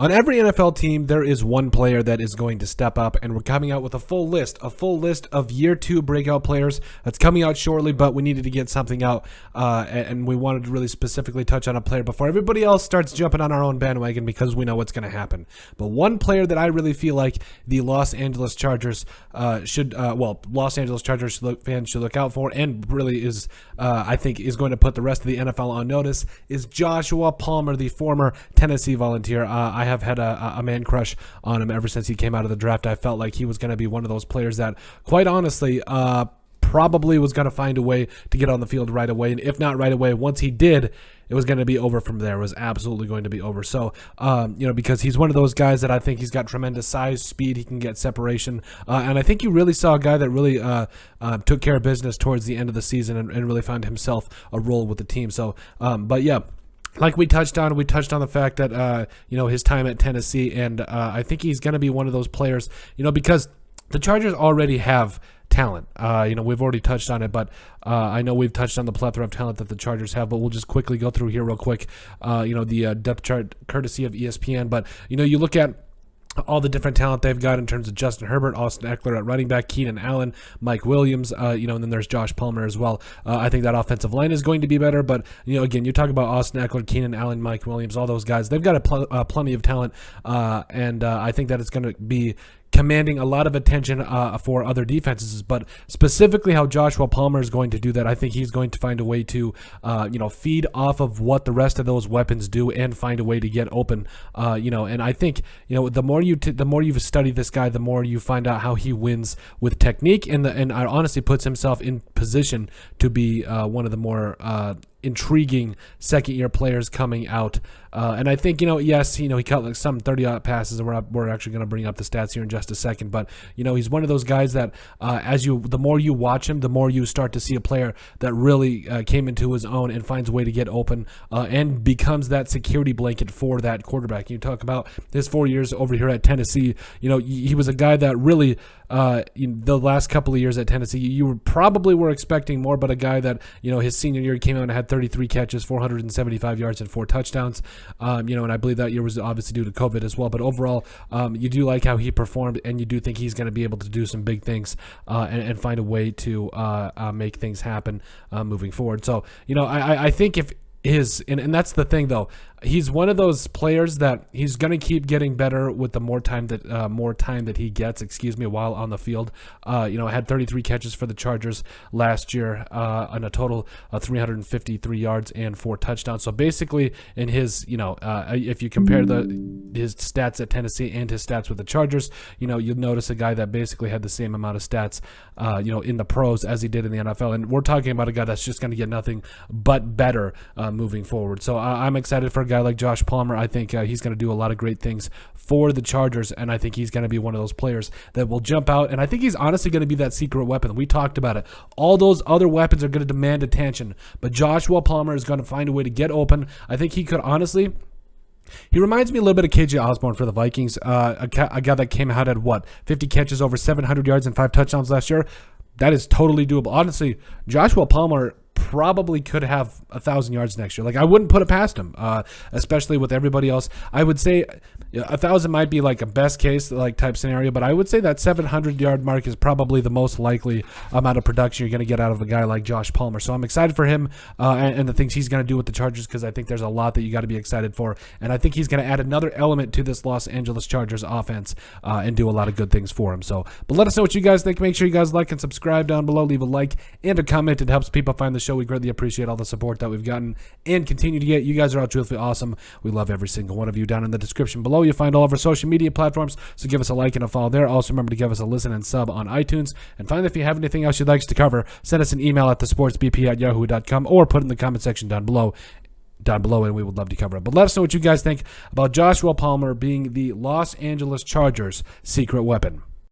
On every NFL team, there is one player that is going to step up, and we're coming out with a full list of year 2 breakout players. That's coming out shortly, but we needed to get something out, and we wanted to really specifically touch on a player before everybody else starts jumping on our own bandwagon because we know what's going to happen. But one player that I really feel like the Los Angeles Chargers fans should look out for, and really is, I think, is going to put the rest of the NFL on notice, is Joshua Palmer, the former Tennessee Volunteer. I have had a man crush on him ever since he came out of the draft. I felt like he was going to be one of those players that, quite honestly, probably was going to find a way to get on the field right away. And if not right away, once he did, it was going to be over from there. It was absolutely going to be over. So, because he's one of those guys that I think he's got tremendous size, speed, he can get separation. And I think you really saw a guy that really took care of business towards the end of the season and really found himself a role with the team. So, but yeah. Like we touched on the fact that, his time at Tennessee, and I think he's going to be one of those players, because the Chargers already have talent. We've already touched on it, but I know we've touched on the plethora of talent that the Chargers have, but we'll just quickly go through here real quick, the depth chart courtesy of ESPN. But, you look at all the different talent they've got in terms of Justin Herbert, Austin Eckler at running back, Keenan Allen, Mike Williams, and then there's Josh Palmer as well. I think that offensive line is going to be better, but, again, you talk about Austin Eckler, Keenan Allen, Mike Williams, all those guys. They've got plenty of talent, and I think that it's going to be commanding a lot of attention for other defenses, but specifically how Joshua Palmer is going to do that, I think he's going to find a way to, feed off of what the rest of those weapons do and find a way to get open, and I think, the more you study this guy, the more you find out how he wins with technique, and honestly puts himself in position to be one of the more intriguing second-year players coming out. And I think, yes, he caught like some 30-odd passes, and we're actually going to bring up the stats here in just a second. But, he's one of those guys that the more you watch him, the more you start to see a player that really came into his own and finds a way to get open and becomes that security blanket for that quarterback. You talk about his 4 years over here at Tennessee. He was a guy that really, the last couple of years at Tennessee, you probably were expecting more, but a guy that, his senior year, he came out and had 33 catches, 475 yards, and 4 touchdowns. And I believe that year was obviously due to COVID as well. But overall, you do like how he performed, and you do think he's going to be able to do some big things and find a way to make things happen moving forward. So, I think if and that's the thing though, he's one of those players that he's going to keep getting better with the more time that he gets, while on the field. Had 33 catches for the Chargers last year on a total of 353 yards and 4 touchdowns. So basically in his, if you compare his stats at Tennessee and his stats with the Chargers, you'll notice a guy that basically had the same amount of stats, in the pros as he did in the NFL. And we're talking about a guy that's just going to get nothing but better moving forward. So I'm excited for a guy like Josh Palmer. I think he's going to do a lot of great things for the Chargers, and I think he's going to be one of those players that will jump out, and I think he's honestly going to be that secret weapon. We talked about it. All those other weapons are going to demand attention, but Joshua Palmer is going to find a way to get open. I think he could honestly... He reminds me a little bit of KJ Osborne for the Vikings, a guy that came out at 50 catches, over 700 yards, and 5 touchdowns last year. That is totally doable. Honestly, Joshua Palmer probably could have 1,000 yards next year. Like, I wouldn't put it past him, especially with everybody else. I would say 1,000 might be like a best case like type scenario, but I would say that 700-yard mark is probably the most likely amount of production you're going to get out of a guy like Josh Palmer. So I'm excited for him and the things he's going to do with the Chargers, because I think there's a lot that you got to be excited for, and I think he's going to add another element to this Los Angeles Chargers offense and do a lot of good things for him. So, but let us know what you guys think. Make sure you guys like and subscribe down below. Leave a like and a comment. It helps people find the show. We greatly appreciate all the support that we've gotten and continue to get. You guys are all truthfully awesome. We love every single one of you. Down in the description below, you'll find all of our social media platforms, so give us a like and a follow there. Also, remember to give us a listen and sub on iTunes. And finally, if you have anything else you'd like us to cover, send us an email at thesportsbp@yahoo.com or put it in the comment section down below, and we would love to cover it. But let us know what you guys think about Joshua Palmer being the Los Angeles Chargers' secret weapon.